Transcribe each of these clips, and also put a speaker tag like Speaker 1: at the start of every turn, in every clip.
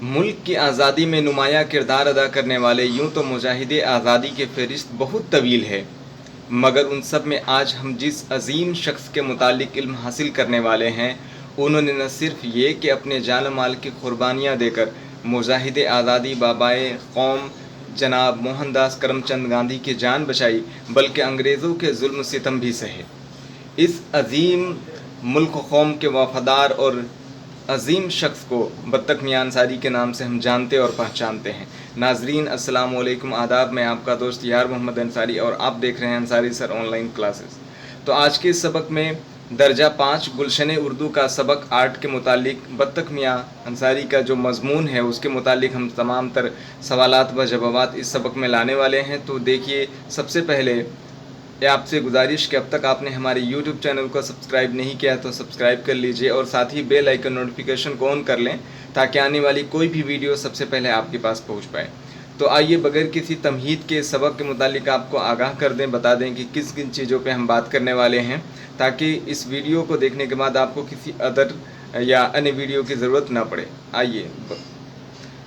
Speaker 1: ملک کی آزادی میں نمایاں کردار ادا کرنے والے یوں تو مجاہد آزادی کی فہرست بہت طویل ہے، مگر ان سب میں آج ہم جس عظیم شخص کے متعلق علم حاصل کرنے والے ہیں، انہوں نے نہ صرف یہ کہ اپنے جان و مال کی قربانیاں دے کر مجاہد آزادی بابائے قوم جناب موہن داس کرم چند گاندھی کی جان بچائی، بلکہ انگریزوں کے ظلم و ستم بھی سہے۔ اس عظیم ملک و قوم کے وفادار اور عظیم شخص کو بطخ میاں انصاری کے نام سے ہم جانتے اور پہچانتے ہیں۔ ناظرین السلام علیکم، آداب، میں آپ کا دوست یار محمد انصاری اور آپ دیکھ رہے ہیں انصاری سر آن لائن کلاسز۔ تو آج کے اس سبق میں درجہ 5 گلشن اردو کا سبق 8 کے متعلق بطخ میاں انصاری کا جو مضمون ہے اس کے متعلق ہم تمام تر سوالات و جوابات اس سبق میں لانے والے ہیں۔ تو دیکھیے، سب سے پہلے آپ سے گزارش کہ اب تک آپ نے ہمارے یوٹیوب چینل کو سبسکرائب نہیں کیا تو سبسکرائب کر لیجئے اور ساتھ ہی بیل آئیکن نوٹیفیکیشن کو آن کر لیں تاکہ آنے والی کوئی بھی ویڈیو سب سے پہلے آپ کے پاس پہنچ پائے۔ تو آئیے بغیر کسی تمہید کے سبق کے متعلق آپ کو آگاہ کر دیں، بتا دیں کہ کس کن چیزوں پہ ہم بات کرنے والے ہیں، تاکہ اس ویڈیو کو دیکھنے کے بعد آپ کو کسی ادر یا ان ویڈیو کی ضرورت نہ پڑے۔ آئیے،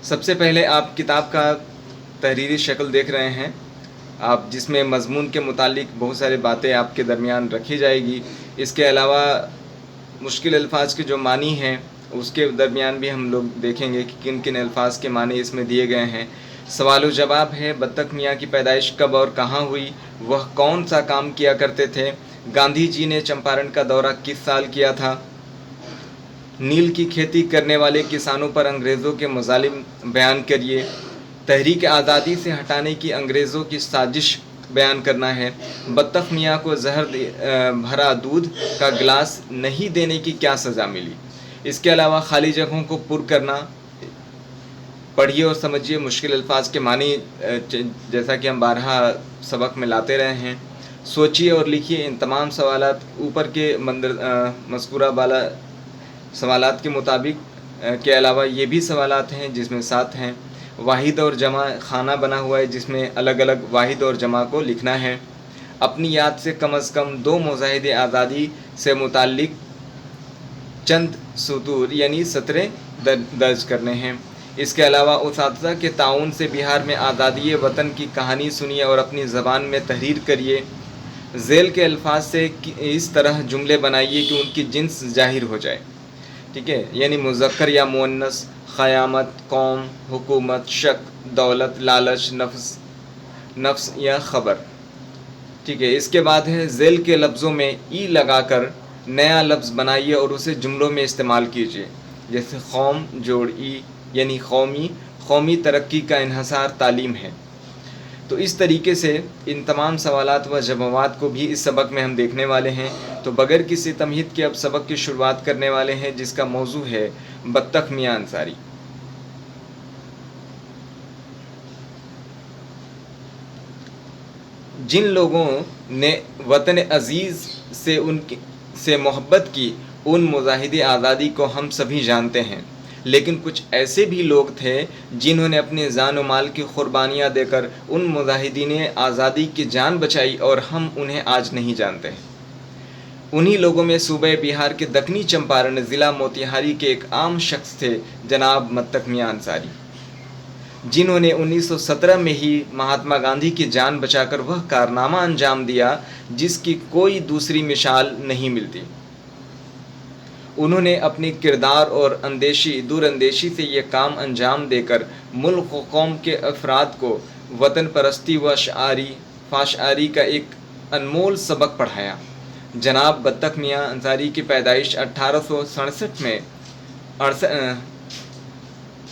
Speaker 1: سب سے پہلے آپ کتاب کا تحریری شکل دیکھ رہے ہیں، آپ جس میں مضمون کے متعلق بہت سارے باتیں آپ کے درمیان رکھی جائے گی۔ اس کے علاوہ مشکل الفاظ کے جو معنی ہیں اس کے درمیان بھی ہم لوگ دیکھیں گے کہ کن کن الفاظ کے معنی اس میں دیے گئے ہیں۔ سوال و جواب ہے، بطخ میاں کی پیدائش کب اور کہاں ہوئی، وہ کون سا کام کیا کرتے تھے، گاندھی جی نے چمپارن کا دورہ کس سال کیا تھا، نیل کی کھیتی کرنے والے کسانوں پر انگریزوں کے مظالم بیان کریے، تحریک آزادی سے ہٹانے کی انگریزوں کی سازش بیان کرنا ہے، بطخ میاں کو زہر بھرا دودھ کا گلاس نہیں دینے کی کیا سزا ملی۔ اس کے علاوہ خالی جگہوں کو پر کرنا، پڑھیے اور سمجھیے مشکل الفاظ کے معنی جیسا کہ ہم بارہا سبق میں لاتے رہے ہیں، سوچیے اور لکھیے ان تمام سوالات اوپر کے مذکورہ بالا سوالات کے مطابق کے علاوہ یہ بھی سوالات ہیں جس میں 7 ہیں۔ واحد اور جمع خانہ بنا ہوا ہے جس میں الگ الگ واحد اور جمع کو لکھنا ہے۔ اپنی یاد سے کم از کم 2 مجاہد آزادی سے متعلق چند سطور یعنی سطریں درج کرنے ہیں۔ اس کے علاوہ اساتذہ کے تعاون سے بہار میں آزادی وطن کی کہانی سنیے اور اپنی زبان میں تحریر کریے۔ ذیل کے الفاظ سے اس طرح جملے بنائیے کہ ان کی جنس ظاہر ہو جائے، ٹھیک ہے، یعنی مذکر یا مؤنث، قیامت، قوم، حکومت، شک، دولت، لالچ، نفس یا خبر، ٹھیک ہے۔ اس کے بعد ہے ذیل کے لفظوں میں ای لگا کر نیا لفظ بنائیے اور اسے جملوں میں استعمال کیجیے، جیسے قوم جوڑ ای یعنی قومی ترقی کا انحصار تعلیم ہے۔ تو اس طریقے سے ان تمام سوالات و جوابات کو بھی اس سبق میں ہم دیکھنے والے ہیں۔ تو بغیر کسی تمہید کے اب سبق کی شروعات کرنے والے ہیں جس کا موضوع ہے بطخ میاں انصاری۔ جن لوگوں نے وطن عزیز سے محبت کی ان مجاہد آزادی کو ہم سبھی جانتے ہیں، لیکن کچھ ایسے بھی لوگ تھے جنہوں نے اپنے جان و مال کی قربانیاں دے کر ان مجاہدین آزادی کی جان بچائی اور ہم انہیں آج نہیں جانتے۔ انہی لوگوں میں صوبہ بہار کے دکنی چمپارن ضلع موتیہاری کے ایک عام شخص تھے جناب بطخ میاں انصاری، جنہوں نے 1917 میں ہی مہاتما گاندھی کی جان بچا کر وہ کارنامہ انجام دیا جس کی کوئی دوسری مثال نہیں ملتی۔ انہوں نے اپنی کردار اور دور اندیشی سے یہ کام انجام دے کر ملک و قوم کے افراد کو وطن پرستی و فاشعاری کا ایک انمول سبق پڑھایا۔ جناب بطخ میاں انصاری کی پیدائش 1867 میں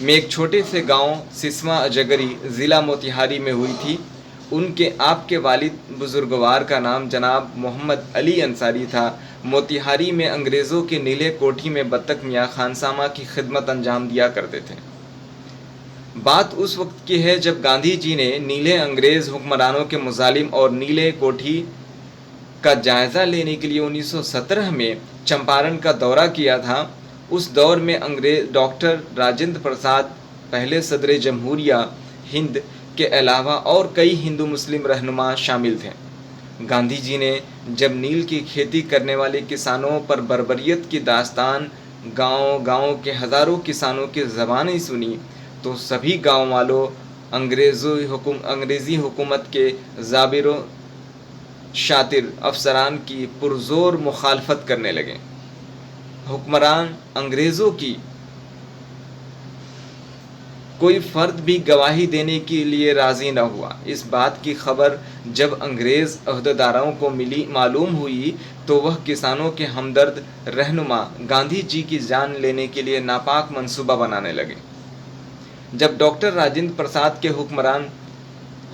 Speaker 1: ایک چھوٹے سے گاؤں سسواں اجگری ضلع موتیہاری میں ہوئی تھی۔ آپ کے والد بزرگوار کا نام جناب محمد علی انصاری تھا۔ موتیہاری میں انگریزوں کے نیلے کوٹھی میں بطخ میاں خانسامہ کی خدمت انجام دیا کرتے تھے۔ بات اس وقت کی ہے جب گاندھی جی نے نیلے انگریز حکمرانوں کے مظالم اور نیلے کوٹھی کا جائزہ لینے کے لیے 1917 میں چمپارن کا دورہ کیا تھا۔ اس دور میں ڈاکٹر راجندر پرساد پہلے صدر جمہوریہ ہند کے علاوہ اور کئی ہندو مسلم رہنما شامل تھے۔ گاندھی جی نے جب نیل کی کھیتی کرنے والے کسانوں پر بربریت کی داستان گاؤں کے ہزاروں کسانوں کی زبانیں سنی تو سبھی گاؤں والوں انگریزی حکومت کے زابر و شاطر افسران کی پرزور مخالفت کرنے لگے۔ حکمران انگریزوں کی کوئی فرد بھی گواہی دینے کے لیے راضی نہ ہوا۔ اس بات کی خبر جب انگریز عہدیداروں کو معلوم ہوئی تو وہ کسانوں کے ہمدرد رہنما گاندھی جی کی جان لینے کے لیے ناپاک منصوبہ بنانے لگے۔ جب ڈاکٹر راجندر پرساد کے حکمران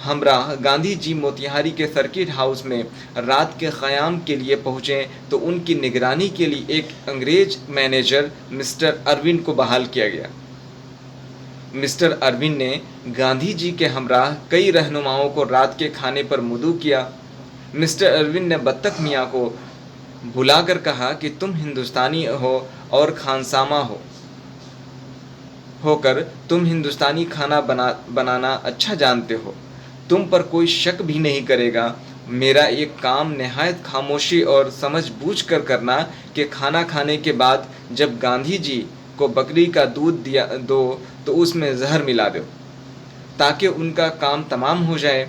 Speaker 1: ہمراہ گاندھی جی موتیہاری کے سرکٹ ہاؤس میں رات کے قیام کے لیے پہنچے تو ان کی نگرانی کے لیے ایک انگریز مینیجر مسٹر ارون کو بحال کیا گیا۔ مسٹر ارون نے گاندھی جی کے ہمراہ کئی رہنماؤں کو رات کے کھانے پر مدعو کیا۔ مسٹر ارون نے بطخ میاں کو بلا کر کہا کہ تم ہندوستانی ہو اور خانسامہ ہو کر تم ہندوستانی کھانا بنانا اچھا جانتے ہو، تم پر کوئی شک بھی نہیں کرے گا۔ میرا ایک کام نہایت خاموشی اور سمجھ بوجھ کر کرنا کہ کھانا کھانے کے بعد جب گاندھی جی کو بکری کا دودھ دو تو اس میں زہر ملا دو تاکہ ان کا کام تمام ہو جائے۔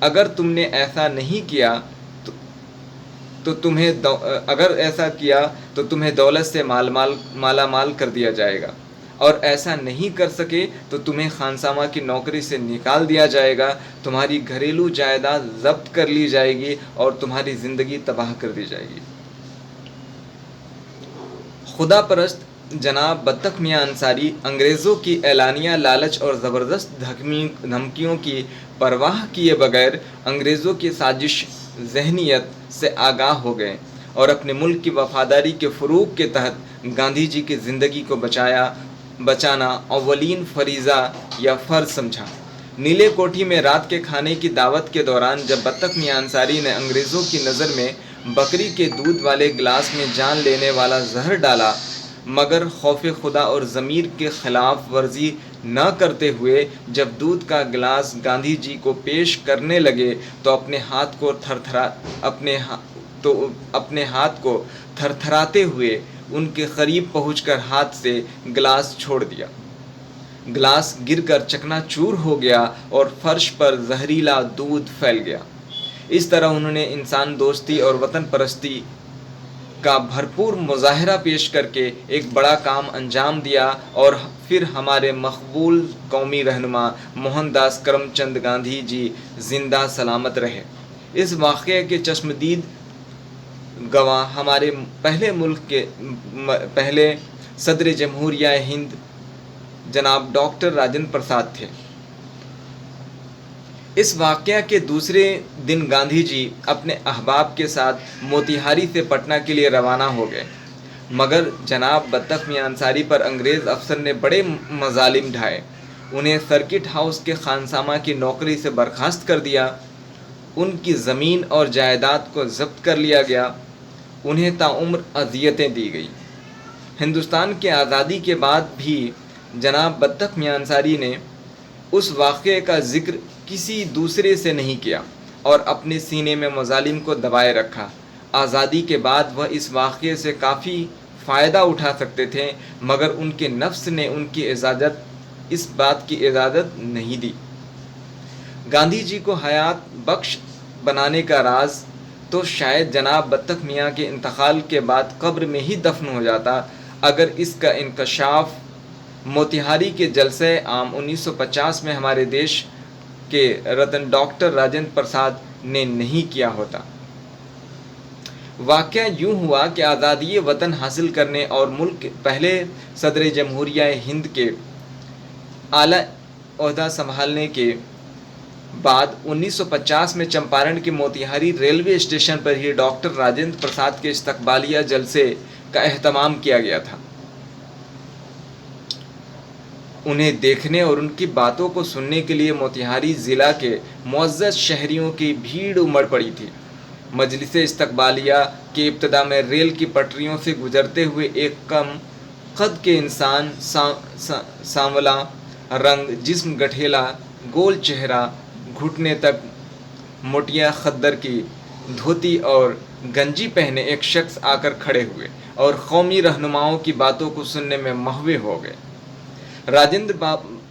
Speaker 1: اگر تم نے ایسا نہیں کیا تو تمہیں دولت سے مالا مال کر دیا جائے گا، اور ایسا نہیں کر سکے تو تمہیں خانسامہ کی نوکری سے نکال دیا جائے گا، تمہاری گھریلو جائیداد ضبط کر لی جائے گی اور تمہاری زندگی تباہ کر دی جائے گی۔ خدا پرست جناب بطخ میاں انصاری انگریزوں کی اعلانیہ لالچ اور زبردست دھمکیوں کی پرواہ کیے بغیر انگریزوں کی سازش ذہنیت سے آگاہ ہو گئے اور اپنے ملک کی وفاداری کے فروغ کے تحت گاندھی جی کی زندگی کو بچانا اولین فریضہ یا فرض سمجھا۔ نیلے کوٹھی میں رات کے کھانے کی دعوت کے دوران جب بطخ میاں انصاری نے انگریزوں کی نظر میں بکری کے دودھ والے گلاس میں جان لینے والا زہر ڈالا، مگر خوف خدا اور ضمیر کے خلاف ورزی نہ کرتے ہوئے جب دودھ کا گلاس گاندھی جی کو پیش کرنے لگے تو اپنے ہاتھ کو تھرتھراتے ہوئے ان کے قریب پہنچ کر ہاتھ سے گلاس چھوڑ دیا۔ گلاس گر کر چکنا چور ہو گیا اور فرش پر زہریلا دودھ پھیل گیا۔ اس طرح انہوں نے انسان دوستی اور وطن پرستی کا بھرپور مظاہرہ پیش کر کے ایک بڑا کام انجام دیا، اور پھر ہمارے مقبول قومی رہنما موہن داس کرم چند گاندھی جی زندہ سلامت رہے۔ اس واقعے کے چشمدید گواہ ہمارے پہلے صدر جمہوریہ ہند جناب ڈاکٹر راجندر پرساد تھے۔ اس واقعہ کے دوسرے دن گاندھی جی اپنے احباب کے ساتھ موتیہاری سے پٹنہ کے لیے روانہ ہو گئے، مگر جناب بطخ میاں انصاری پر انگریز افسر نے بڑے مظالم ڈھائے۔ انہیں سرکٹ ہاؤس کے خانسامہ کی نوکری سے برخاست کر دیا، ان کی زمین اور جائیداد کو ضبط کر لیا گیا، انہیں تاعمر اذیتیں دی گئیں۔ ہندوستان کی آزادی کے بعد بھی جناب بطخ میاں انصاری نے اس واقعے کا ذکر کسی دوسرے سے نہیں کیا اور اپنے سینے میں مظالم کو دبائے رکھا۔ آزادی کے بعد وہ اس واقعے سے کافی فائدہ اٹھا سکتے تھے، مگر ان کے نفس نے اس بات کی اجازت نہیں دی۔ گاندھی جی کو حیات بخش بنانے کا راز تو شاید جناب بطخ میاں کے انتقال کے بعد قبر میں ہی دفن ہو جاتا، اگر اس کا انکشاف موتیہاری کے جلسہ عام 1950 میں ہمارے دیش کے رتن ڈاکٹر راجندر پرساد نے نہیں کیا ہوتا۔ واقعہ یوں ہوا کہ آزادی وطن حاصل کرنے اور ملک پہلے صدر جمہوریہ ہند کے اعلیٰ عہدہ سنبھالنے کے بعد 1950 میں چمپارن کے موتیہاری ریلوے اسٹیشن پر ہی ڈاکٹر راجندر پرساد کے استقبالیہ جلسے کا اہتمام کیا گیا تھا۔ انہیں دیکھنے اور ان کی باتوں کو سننے کے لیے موتیہاری ضلع کے معزز شہریوں کی بھیڑ امڑ پڑی تھی۔ مجلس استقبالیہ کی ابتدا میں ریل کی پٹریوں سے گزرتے ہوئے ایک کم قد کے انسان، سانولا رنگ، جسم گٹھیلا، گول چہرہ، گھٹنے تک موٹیا خدر کی دھوتی اور گنجی پہنے ایک شخص آ کر کھڑے ہوئے اور قومی رہنماؤں کی باتوں کو سننے میں محو ہو گئے۔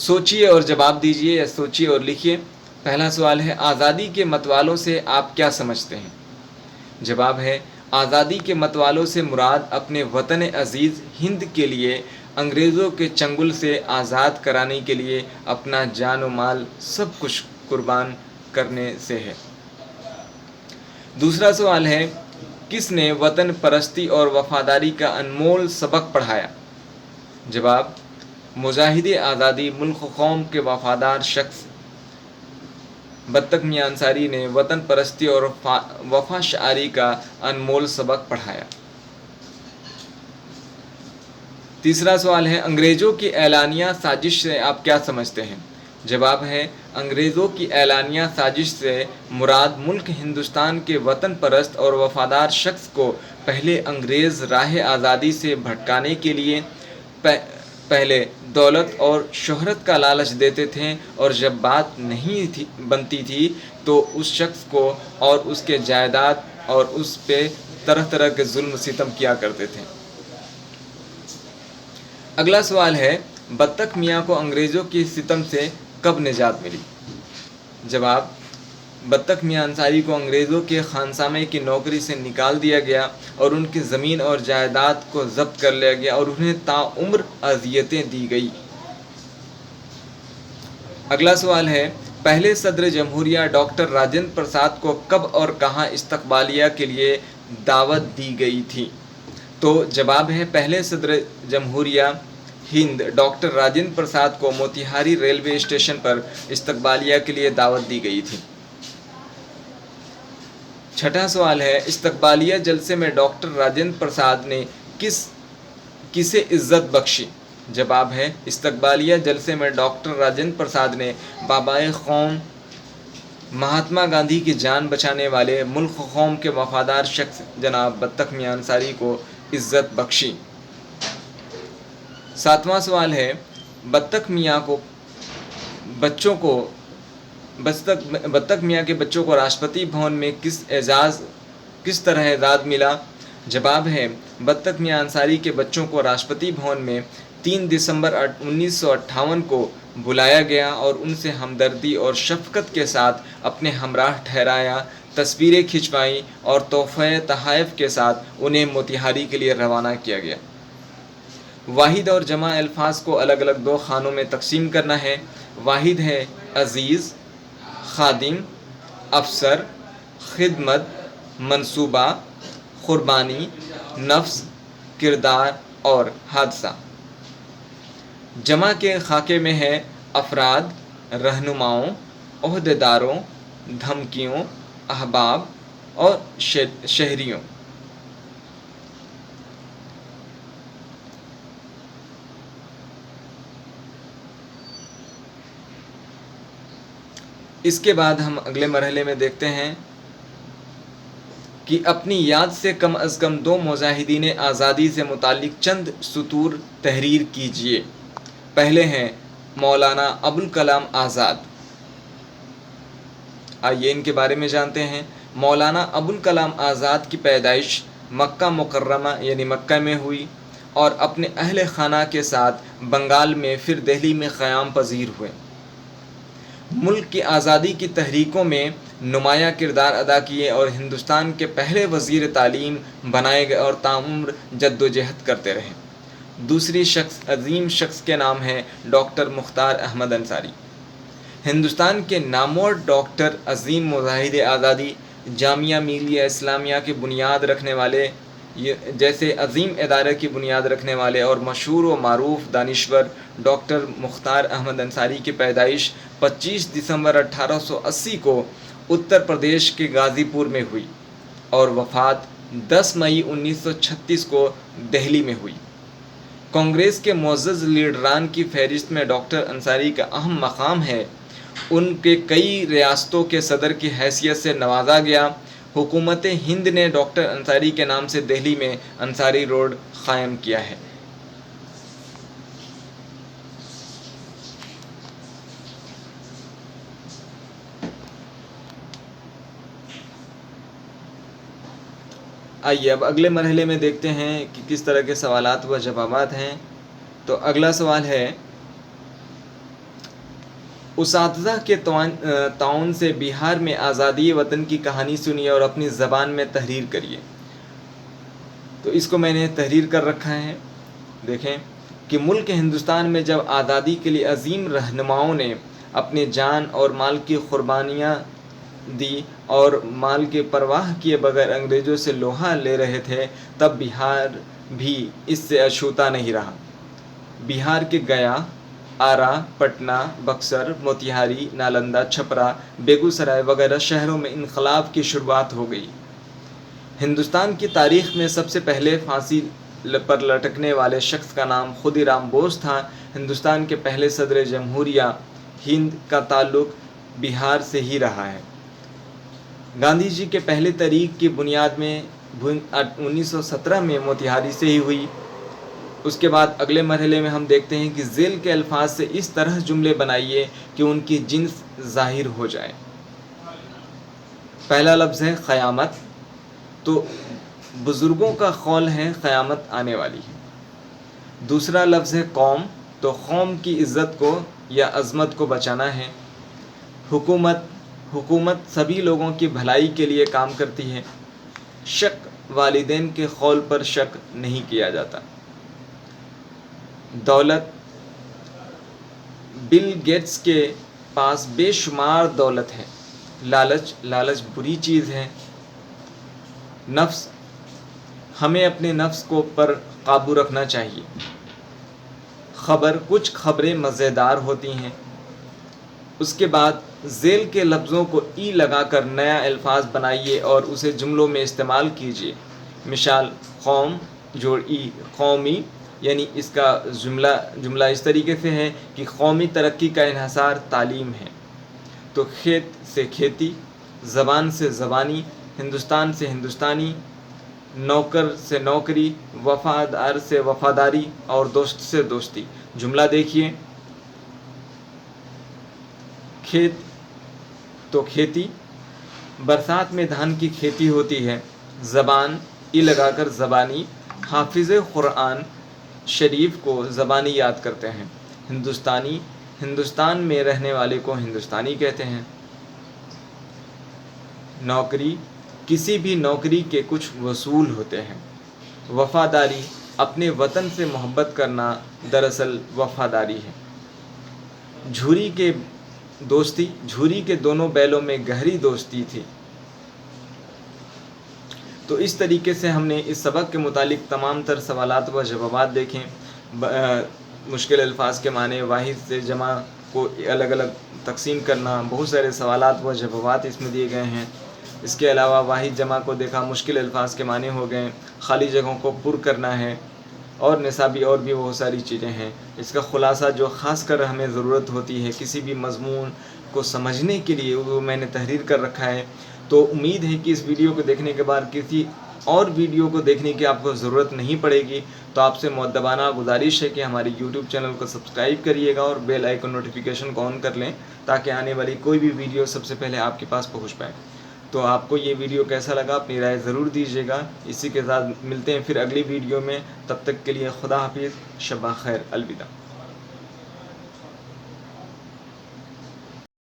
Speaker 1: سوچیے اور جواب دیجیے، یا سوچیے اور لکھیے۔ پہلا سوال ہے، آزادی کے متوالوں سے آپ کیا سمجھتے ہیں؟ جواب ہے، آزادی کے متوالوں سے مراد اپنے وطن عزیز ہند کے لیے انگریزوں کے چنگل سے آزاد کرانے کے لیے اپنا جان و مال سب کچھ قربان کرنے سے ہے۔ دوسرا سوال ہے، کس نے وطن پرستی اور وفاداری کا انمول سبق پڑھایا؟ جواب، مجاہد آزادی ملک و قوم کے وفادار شخص بطخ میاں انصاری نے وطن پرستی اور وفا شعاری کا انمول سبق پڑھایا۔ تیسرا سوال ہے، انگریزوں کی اعلانیہ سازش سے آپ کیا سمجھتے ہیں؟ جواب ہے، انگریزوں کی اعلانیہ سازش سے مراد ملک ہندوستان کے وطن پرست اور وفادار شخص کو پہلے انگریز راہ آزادی سے بھٹکانے کے لیے پہلے دولت اور شہرت کا لالچ دیتے تھے، اور جب بات نہیں بنتی تھی تو اس شخص کو اور اس کے جائیداد اور اس پہ طرح طرح کے ظلم و ستم کیا کرتے تھے۔ اگلا سوال ہے، بطخ میاں کو انگریزوں کی ستم سے کب نجات ملی؟ جواب، بطخ میاں انصاری کو انگریزوں کے خانسامے کی نوکری سے نکال دیا گیا اور ان کی زمین اور جائیداد کو ضبط کر لیا گیا اور انہیں تاعمر اذیتیں دی گئی۔ اگلا سوال ہے، پہلے صدر جمہوریہ ڈاکٹر راجندر پرساد کو کب اور کہاں استقبالیہ کے لیے دعوت دی گئی تھی؟ تو جواب ہے، پہلے صدر جمہوریہ ہند ڈاکٹر راجندر پرساد کو موتیہاری ریلوے اسٹیشن پر استقبالیہ کے لیے دعوت دی گئی تھی۔ چھٹا سوال ہے، استقبالیہ جلسے میں ڈاکٹر راجندر پرساد نے کسے عزت بخشی؟ جواب ہے، استقبالیہ جلسے میں ڈاکٹر راجندر پرساد نے بابائے قوم مہاتما گاندھی کی جان بچانے والے ملک و قوم کے وفادار شخص جناب بطخ میاں انصاری کو عزت بخشی۔ ساتواں سوال ہے، بطخ میاں کے بچوں کو راشٹرپتی بھون میں کس طرح اعزاز ملا؟ جواب ہے، بطخ میاں انصاری کے بچوں کو راشٹرپتی بھون میں 3 دسمبر 1958 کو بلایا گیا اور ان سے ہمدردی اور شفقت کے ساتھ اپنے ہمراہ ٹھہرایا، تصویریں کھنچوائیں اور تحفہ تحائف کے ساتھ انہیں موتیہاری کے لیے روانہ کیا گیا۔ واحد اور جمع الفاظ کو الگ الگ 2 خانوں میں تقسیم کرنا ہے۔ واحد ہے عزیز، خادم، افسر، خدمت، منصوبہ، قربانی، نفس، کردار اور حادثہ۔ جمع کے خاکے میں ہے افراد، رہنماؤں، عہدیداروں، دھمکیوں، احباب اور شہریوں۔ اس کے بعد ہم اگلے مرحلے میں دیکھتے ہیں کہ اپنی یاد سے کم از کم 2 مجاہدین آزادی سے متعلق چند سطور تحریر کیجیے۔ پہلے ہیں مولانا ابوالکلام آزاد۔ آئیے ان کے بارے میں جانتے ہیں۔ مولانا ابوالکلام آزاد کی پیدائش مکہ مکرمہ یعنی مکہ میں ہوئی اور اپنے اہل خانہ کے ساتھ بنگال میں پھر دہلی میں قیام پذیر ہوئے۔ ملک کی آزادی کی تحریکوں میں نمایاں کردار ادا کیے اور ہندوستان کے پہلے وزیر تعلیم بنائے گئے اور تاعمر جدوجہد کرتے رہے۔ دوسری عظیم شخص کے نام ہے ڈاکٹر مختار احمد انصاری۔ ہندوستان کے نامور ڈاکٹر، عظیم مجاہد آزادی، جامعہ ملیہ اسلامیہ کی بنیاد رکھنے والے جیسے عظیم ادارے کی بنیاد رکھنے والے اور مشہور و معروف دانشور ڈاکٹر مختار احمد انصاری کی پیدائش 25 دسمبر 1880 کو اتر پردیش کے غازی پور میں ہوئی اور وفات 10 مئی 1936 کو دہلی میں ہوئی۔ کانگریس کے معزز لیڈران کی فہرست میں ڈاکٹر انصاری کا اہم مقام ہے۔ ان کے کئی ریاستوں کے صدر کی حیثیت سے نوازا گیا۔ حکومت ہند نے ڈاکٹر انصاری کے نام سے دہلی میں انصاری روڈ قائم کیا ہے۔ آئیے اب اگلے مرحلے میں دیکھتے ہیں کہ کس طرح کے سوالات و جوابات ہیں۔ تو اگلا سوال ہے، اساتذہ کے تعاون سے بہار میں آزادی وطن کی کہانی سنیے اور اپنی زبان میں تحریر کریے۔ تو اس کو میں نے تحریر کر رکھا ہے۔ دیکھیں کہ ملک ہندوستان میں جب آزادی کے لیے عظیم رہنماؤں نے اپنے جان اور مال کی قربانیاں دی اور مال کی پرواہ کیے بغیر انگریزوں سے لوہا لے رہے تھے، تب بہار بھی اس سے اچھوتا نہیں رہا۔ بہار کے گیا، آرا، پٹنہ، بکسر، موتیہاری، نالندہ، چھپرا، بیگوسرائے وغیرہ شہروں میں انقلاب کی شروعات ہو گئی۔ ہندوستان کی تاریخ میں سب سے پہلے پھانسی پر لٹکنے والے شخص کا نام خودی رام بوس تھا۔ ہندوستان کے پہلے صدر جمہوریہ ہند کا تعلق بہار سے ہی رہا ہے۔ گاندھی جی کے پہلے تحریک کی بنیاد میں 1917 میں موتیہاری سے ہی ہوئی۔ اس کے بعد اگلے مرحلے میں ہم دیکھتے ہیں کہ ذیل کے الفاظ سے اس طرح جملے بنائیے کہ ان کی جنس ظاہر ہو جائے۔ پہلا لفظ ہے قیامت، تو بزرگوں کا قول ہے قیامت آنے والی ہے۔ دوسرا لفظ ہے قوم، تو قوم کی عزت کو یا عظمت کو بچانا ہے۔ حکومت سبھی لوگوں کی بھلائی کے لیے کام کرتی ہے۔ شک، والدین کے قول پر شک نہیں کیا جاتا۔ دولت، بل گیٹس کے پاس بے شمار دولت ہے۔ لالچ بری چیز ہے۔ نفس، ہمیں اپنے نفس کو پر قابو رکھنا چاہیے۔ خبر، کچھ خبریں مزیدار ہوتی ہیں۔ اس کے بعد ذیل کے لفظوں کو ای لگا کر نیا الفاظ بنائیے اور اسے جملوں میں استعمال کیجیے۔ مثال، قوم جوڑ ای، قومی، یعنی اس کا جملہ اس طریقے سے ہے کہ قومی ترقی کا انحصار تعلیم ہے۔ تو کھیت سے کھیتی، زبان سے زبانی، ہندوستان سے ہندوستانی، نوکر سے نوکری، وفادار سے وفاداری اور دوست سے دوستی۔ جملہ دیکھیے، کھیت تو کھیتی، برسات میں دھان کی کھیتی ہوتی ہے۔ زبان، ای لگا کر زبانی، حافظ قرآن شریف کو زبانی یاد کرتے ہیں۔ ہندوستانی، ہندوستان میں رہنے والے کو ہندوستانی کہتے ہیں۔ نوکری، کسی بھی نوکری کے کچھ وصول ہوتے ہیں۔ وفاداری، اپنے وطن سے محبت کرنا دراصل وفاداری ہے۔ جھوری کے دوستی، جھوری کے دونوں بیلوں میں گہری دوستی تھی۔ تو اس طریقے سے ہم نے اس سبق کے متعلق تمام تر سوالات و جوابات دیکھیں۔ مشکل الفاظ کے معنی، واحد سے جمع کو الگ الگ تقسیم کرنا، بہت سارے سوالات و جوابات اس میں دیے گئے ہیں۔ اس کے علاوہ واحد جمع کو دیکھا، مشکل الفاظ کے معنی ہو گئے، خالی جگہوں کو پر کرنا ہے، اور نصابی اور بھی بہت ساری چیزیں ہیں۔ اس کا خلاصہ جو خاص کر ہمیں ضرورت ہوتی ہے کسی بھی مضمون کو سمجھنے کے لیے، وہ میں نے تحریر کر رکھا ہے۔ تو امید ہے کہ اس ویڈیو کو دیکھنے کے بعد کسی اور ویڈیو کو دیکھنے کی آپ کو ضرورت نہیں پڑے گی۔ تو آپ سے مؤدبانہ گزارش ہے کہ ہماری یوٹیوب چینل کو سبسکرائب کریے گا اور بیل آئیکن نوٹیفیکیشن کو آن کر لیں، تاکہ آنے والی کوئی بھی ویڈیو سب سے پہلے آپ کے پاس پہنچ پائے۔ تو آپ کو یہ ویڈیو کیسا لگا اپنی رائے ضرور دیجیے گا۔ اسی کے ساتھ ملتے ہیں پھر اگلی ویڈیو میں، تب تک کے لیے خدا حافظ، شب خیر، الوداع۔